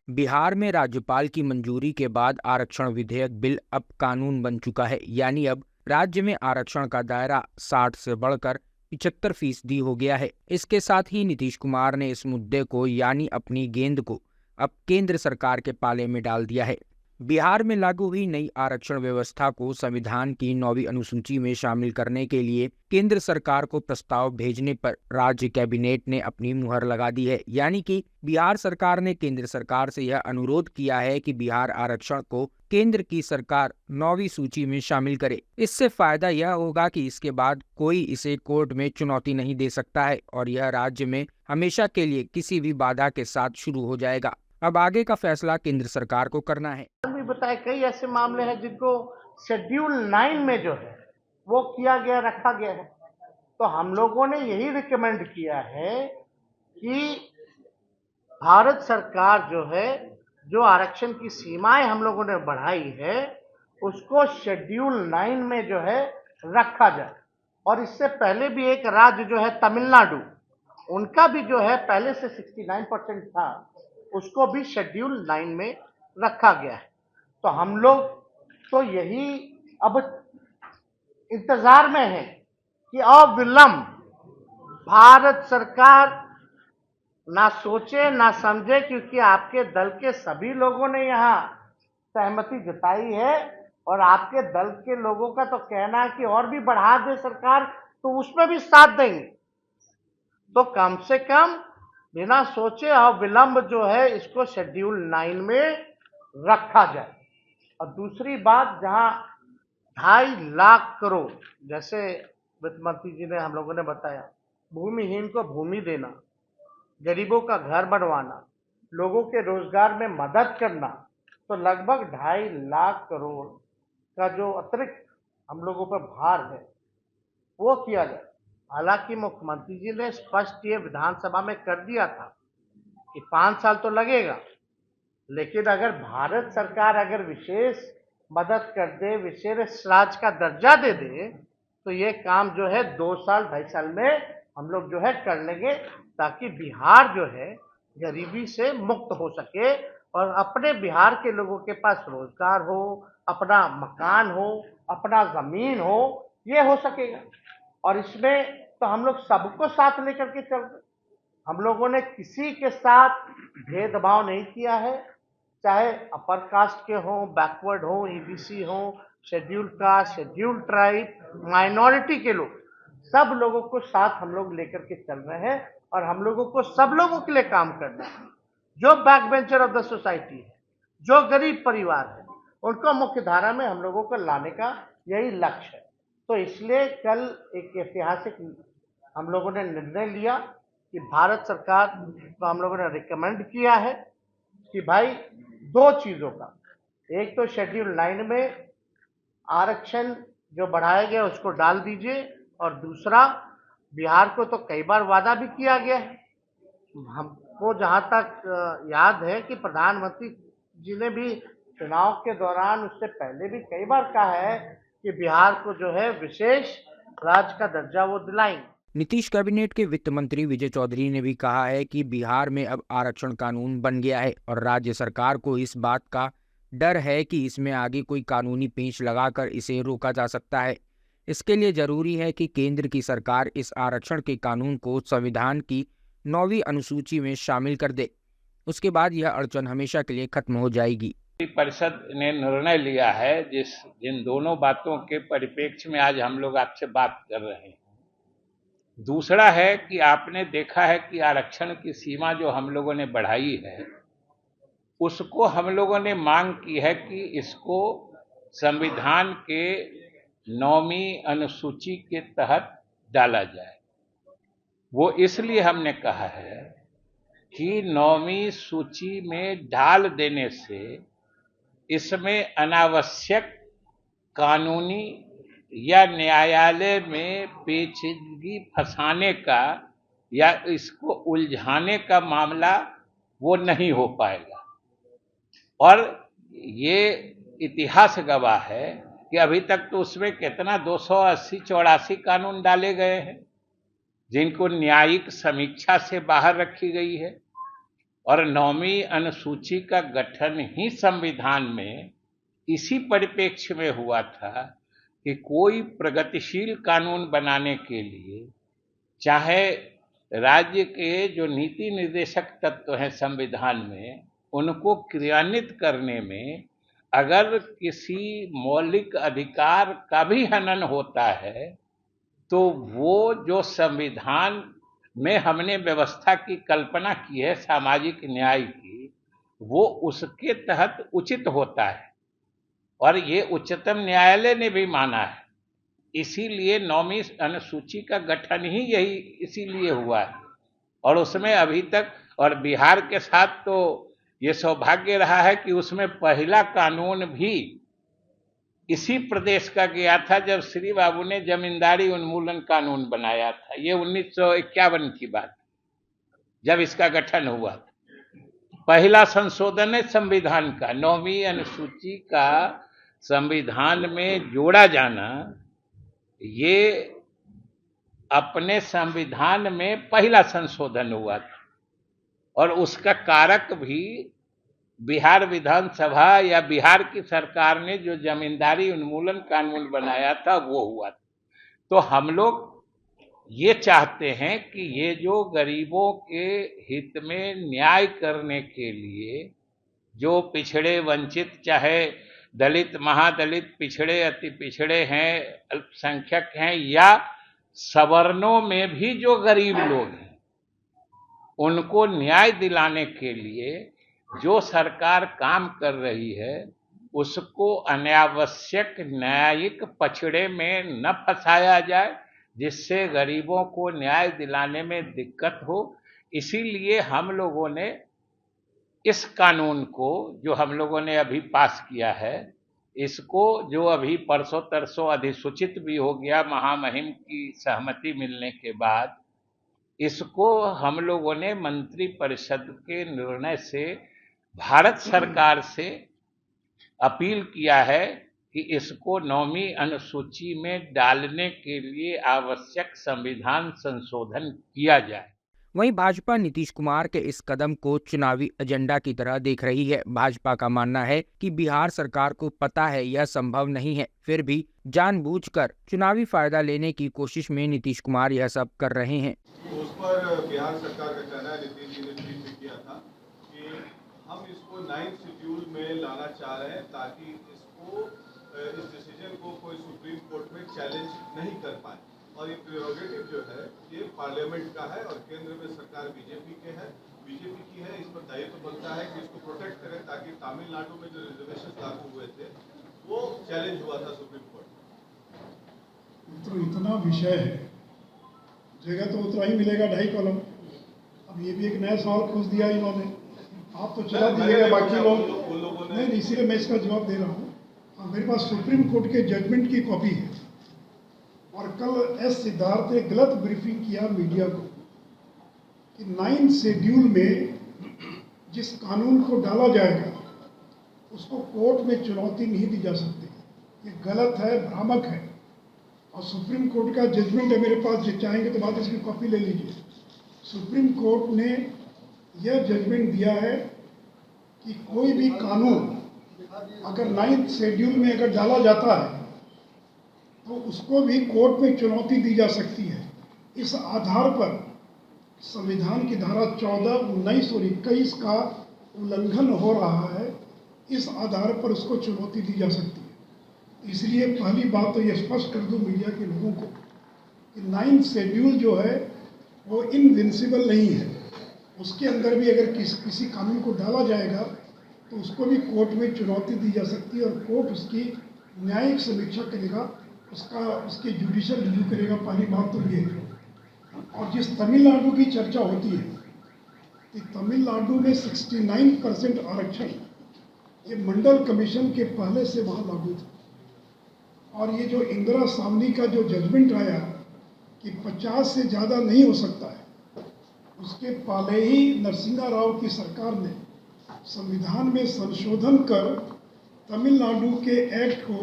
बिहार में राज्यपाल की मंजूरी के बाद आरक्षण विधेयक बिल अब कानून बन चुका है। यानी अब राज्य में आरक्षण का दायरा 60 से बढ़कर 75% हो गया है। इसके साथ ही नीतीश कुमार ने इस मुद्दे को यानी अपनी गेंद को अब केंद्र सरकार के पाले में डाल दिया है। बिहार में लागू हुई नई आरक्षण व्यवस्था को संविधान की 9वीं अनुसूची में शामिल करने के लिए केंद्र सरकार को प्रस्ताव भेजने पर राज्य कैबिनेट ने अपनी मुहर लगा दी है। यानी कि बिहार सरकार ने केंद्र सरकार से यह अनुरोध किया है कि बिहार आरक्षण को केंद्र की सरकार 9वीं सूची में शामिल करे। इससे फायदा यह होगा कि इसके बाद कोई इसे कोर्ट में चुनौती नहीं दे सकता है और यह राज्य में हमेशा के लिए किसी भी बाधा के साथ शुरू हो जाएगा। अब आगे का फैसला केंद्र सरकार को करना है। भी बताए कई ऐसे मामले हैं जिनको शेड्यूल 9 में जो है वो किया गया, रखा गया है। तो हम लोगों ने यही रिकमेंड किया है कि भारत सरकार जो है, जो आरक्षण की सीमाएं हम लोगों ने बढ़ाई है, उसको शेड्यूल 9 में जो है रखा जाए। और इससे पहले भी एक राज्य जो है तमिलनाडु, उनका भी जो है पहले से 69% था, उसको भी शेड्यूल 9 में रखा गया है। तो हम लोग तो यही अब इंतजार में है कि अविलंब भारत सरकार ना सोचे ना समझे, क्योंकि आपके दल के सभी लोगों ने यहाँ सहमति जताई है और आपके दल के लोगों का तो कहना है कि और भी बढ़ा दे सरकार तो उसमें भी साथ देंगे। तो कम से कम बिना सोचे अविलंब जो है इसको शेड्यूल 9 में रखा जाए। और दूसरी बात, जहां 2.5 लाख करोड़, जैसे वित्त मंत्री जी ने हम लोगों ने बताया, भूमिहीन को भूमि देना, गरीबों का घर बनवाना, लोगों के रोजगार में मदद करना, तो लगभग 2.5 लाख करोड़ का जो अतिरिक्त हम लोगों पर भार है वो किया जाए। हालांकि मुख्यमंत्री जी ने स्पष्ट ये विधानसभा में कर दिया था कि 5 साल तो लगेगा, लेकिन अगर भारत सरकार अगर विशेष मदद कर दे, विशेष राज्य का दर्जा दे दे, तो ये काम जो है 2 साल 2.5 साल में हम लोग जो है कर लेंगे, ताकि बिहार जो है गरीबी से मुक्त हो सके और अपने बिहार के लोगों के पास रोजगार हो, अपना मकान हो, अपना जमीन हो, ये हो सकेगा। और इसमें तो हम लोग सबको साथ लेकर के चल रहे। हम लोगों ने किसी के साथ भेदभाव नहीं किया है, चाहे अपर कास्ट के हों, बैकवर्ड हों, ईबीसी हों, schedule caste, schedule tribe, minority के लोग, सब लोगों को साथ हम लोग लेकर के चल रहे हैं। और हम लोगों को सब लोगों के लिए काम करना है। जो back bencher of the society है, जो गरीब परिवार है, उनको मुख्य धारा में हम लोगों को लाने का यही लक्ष्य है। तो इसलिए कल एक ऐतिहासिक हम लोगों ने निर्णय लिया कि भारत सरकार को हम लोगों ने रिकमेंड किया है कि भाई 2 चीजों का, एक तो शेड्यूल 9 में आरक्षण जो बढ़ाया गया उसको डाल दीजिए, और दूसरा, बिहार को तो कई बार वादा भी किया गया है। हमको जहां तक याद है कि प्रधानमंत्री जी ने भी चुनाव के दौरान, उससे पहले भी कई बार कहा है कि बिहार को जो है विशेष राज्य का दर्जा वो दिलाएंगे। नीतीश कैबिनेट के वित्त मंत्री विजय चौधरी ने भी कहा है कि बिहार में अब आरक्षण कानून बन गया है और राज्य सरकार को इस बात का डर है कि इसमें आगे कोई कानूनी पेंच लगाकर इसे रोका जा सकता है। इसके लिए जरूरी है कि केंद्र की सरकार इस आरक्षण के कानून को संविधान की 9वीं अनुसूची में शामिल कर दे। उसके बाद यह अड़चन हमेशा के लिए खत्म हो जाएगी। परिषद ने निर्णय लिया है जिन दोनों बातों के परिप्रेक्ष्य में आज हम लोग आपसे बात कर रहे हैं। दूसरा है कि आपने देखा है कि आरक्षण की सीमा जो हम लोगों ने बढ़ाई है, उसको हम लोगों ने मांग की है कि इसको संविधान के 9वीं अनुसूची के तहत डाला जाए। वो इसलिए हमने कहा है कि 9वीं सूची में डाल देने से इसमें अनावश्यक कानूनी या न्यायालय में पेचीदगी फंसाने का या इसको उलझाने का मामला वो नहीं हो पाएगा। और ये इतिहास गवाह है कि अभी तक तो उसमें कितना 280-84 कानून डाले गए हैं जिनको न्यायिक समीक्षा से बाहर रखी गई है। और 9वीं अनुसूची का गठन ही संविधान में इसी परिप्रेक्ष्य में हुआ था कि कोई प्रगतिशील कानून बनाने के लिए चाहे राज्य के जो नीति निर्देशक तत्व हैं संविधान में उनको क्रियान्वित करने में अगर किसी मौलिक अधिकार का भी हनन होता है तो वो जो संविधान में हमने व्यवस्था की कल्पना की है सामाजिक न्याय की, वो उसके तहत उचित होता है और ये उच्चतम न्यायालय ने भी माना है। इसीलिए 9वीं अनुसूची का गठन ही यही इसीलिए हुआ है और उसमें अभी तक और बिहार के साथ तो ये सौभाग्य रहा है कि उसमें पहला कानून भी इसी प्रदेश का गया था जब श्री बाबू ने जमींदारी उन्मूलन कानून बनाया था। ये 1951 की बात जब इसका गठन हुआ था। पहला संशोधन है संविधान का, 9वीं अनुसूची का संविधान में जोड़ा जाना, ये अपने संविधान में पहला संशोधन हुआ था और उसका कारक भी बिहार विधानसभा या बिहार की सरकार ने जो जमींदारी उन्मूलन कानून बनाया था वो हुआ था। तो हम लोग ये चाहते हैं कि ये जो गरीबों के हित में न्याय करने के लिए जो पिछड़े वंचित चाहे दलित महादलित पिछड़े अति पिछड़े हैं अल्पसंख्यक हैं या सवर्णों में भी जो गरीब लोग हैं उनको न्याय दिलाने के लिए जो सरकार काम कर रही है उसको अनावश्यक न्यायिक पछड़े में न फंसाया जाए जिससे गरीबों को न्याय दिलाने में दिक्कत हो। इसीलिए हम लोगों ने इस कानून को जो हम लोगों ने अभी पास किया है इसको जो अभी परसों तरसों अधिसूचित भी हो गया महामहिम की सहमति मिलने के बाद, इसको हम लोगों ने मंत्रिपरिषद के निर्णय से भारत सरकार से अपील किया है कि इसको 9वीं अनुसूची में डालने के लिए आवश्यक संविधान संशोधन किया जाए। वहीं भाजपा नीतीश कुमार के इस कदम को चुनावी एजेंडा की तरह देख रही है। भाजपा का मानना है कि बिहार सरकार को पता है यह संभव नहीं है, फिर भी जानबूझकर चुनावी फायदा लेने की कोशिश में नीतीश कुमार यह सब कर रहे हैं। उस पर बिहार सरकार का कहना है, नीतीश जी ने ट्वीट भी किया था कि हम इसको 9th शेड्यूल में लाना चाह रहे हैं ताकि इसको इस डिसीजन को कोई सुप्रीम कोर्ट में चैलेंज नहीं कर पाए और ये प्रेरोगेटिव जो है ये पार्लियामेंट का है और केंद्र में सरकार बीजेपी की है। इस पर दायित्व बनता है कि इसको प्रोटेक्ट करें ताकि तमिलनाडु में जो रिजर्वेशन लागू हुए थे वो चैलेंज हुआ था सुप्रीम कोर्ट। तो इतना विषय है, जगह तो उतना ही मिलेगा 2.5 कॉलम। अब ये भी एक नया सवाल पूछ दिया इन्होंने, आप तो चला दीजिएगा बाकी लोग नहीं, इसीलिए मैं इसका जवाब दे रहा हूँ। मेरे पास सुप्रीम कोर्ट के जजमेंट की कॉपी है और कल एस सिद्धार्थ ने गलत ब्रीफिंग किया मीडिया को कि 9th शेड्यूल में जिस कानून को डाला जाएगा उसको कोर्ट में चुनौती नहीं दी जा सकती। ये गलत है, भ्रामक है और सुप्रीम कोर्ट का जजमेंट है मेरे पास, जो चाहेंगे तो बाद इसकी कॉपी ले लीजिए। सुप्रीम कोर्ट ने यह जजमेंट दिया है कि कोई भी कानून अगर 9th शेड्यूल में अगर डाला जाता है तो उसको भी कोर्ट में चुनौती दी जा सकती है। इस आधार पर संविधान की धारा 14, 19 और 21 का उल्लंघन हो रहा है, इस आधार पर उसको चुनौती दी जा सकती है। इसलिए पहली बात तो ये स्पष्ट कर दूं मीडिया के लोगों को कि 9th शेड्यूल जो है वो इनविंसिबल नहीं है। उसके अंदर भी अगर किसी कानून को डाला जाएगा तो उसको भी कोर्ट में चुनौती दी जा सकती है और कोर्ट उसकी न्यायिक समीक्षा करेगा, उसकी जुडिशियल रिव्यू करेगा। पहली बात तो ये है। और जिस तमिलनाडु की चर्चा होती है कि तमिलनाडु में 69% आरक्षण ये मंडल कमीशन के पहले से वहाँ लागू था और ये जो इंदिरा सामनी का जो जजमेंट आया कि 50 से ज़्यादा नहीं हो सकता है, उसके पहले ही नरसिम्हा राव की सरकार ने संविधान में संशोधन कर तमिलनाडु के एक्ट को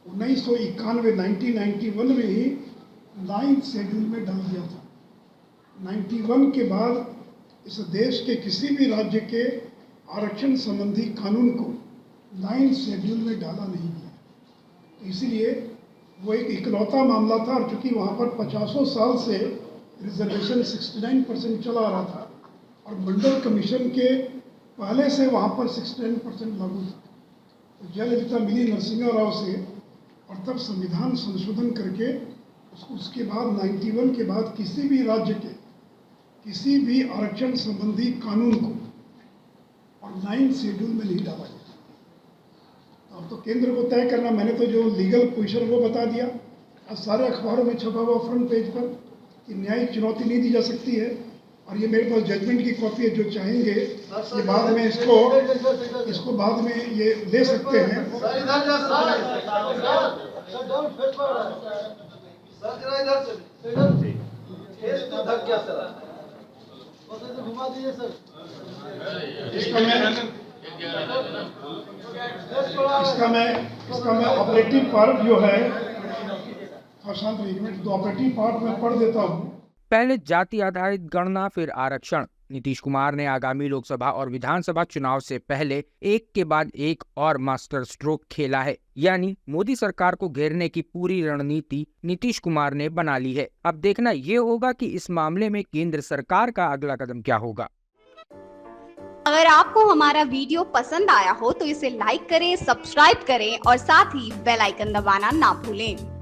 1991 में ही 9th शेड्यूल में डाल दिया था। 91 के बाद इस देश के किसी भी राज्य के आरक्षण संबंधी कानून को 9 शेड्यूल में डाला नहीं गया। तो इसीलिए वो एक इकलौता मामला था, और चूंकि वहाँ पर 50 साल से रिजर्वेशन 69% चला रहा था और मंडल कमीशन के पहले से वहाँ पर 69% लागू था। तो जयललिता मिली नरसिम्हा राव से और तब संविधान संशोधन करके उसके बाद 91 के बाद किसी भी राज्य के किसी भी आरक्षण संबंधी कानून को और 9 शेड्यूल में नहीं डाला गया। अब तो केंद्र को तय करना, मैंने तो जो लीगल पोजीशन वो बता दिया, आज सारे अखबारों में छपा हुआ फ्रंट पेज पर कि न्यायिक चुनौती नहीं दी जा सकती है। और ये मेरे पास जजमेंट की कॉपी है, जो चाहेंगे ये बाद में इसको बाद में ये ले सकते हैं। इसका मैं ऑपरेटिव पार्ट जो है, शांत रहिए, मैं तो ऑपरेटिव पार्ट में पढ़ देता हूँ। पहले जाति आधारित गणना, फिर आरक्षण। नीतीश कुमार ने आगामी लोकसभा और विधानसभा चुनाव से पहले एक के बाद एक और मास्टर स्ट्रोक खेला है, यानी मोदी सरकार को घेरने की पूरी रणनीति नीतीश कुमार ने बना ली है। अब देखना ये होगा कि इस मामले में केंद्र सरकार का अगला कदम क्या होगा। अगर आपको हमारा वीडियो पसंद आया हो तो इसे लाइक करें, सब्सक्राइब करें और साथ ही बेल आइकन दबाना ना भूलें।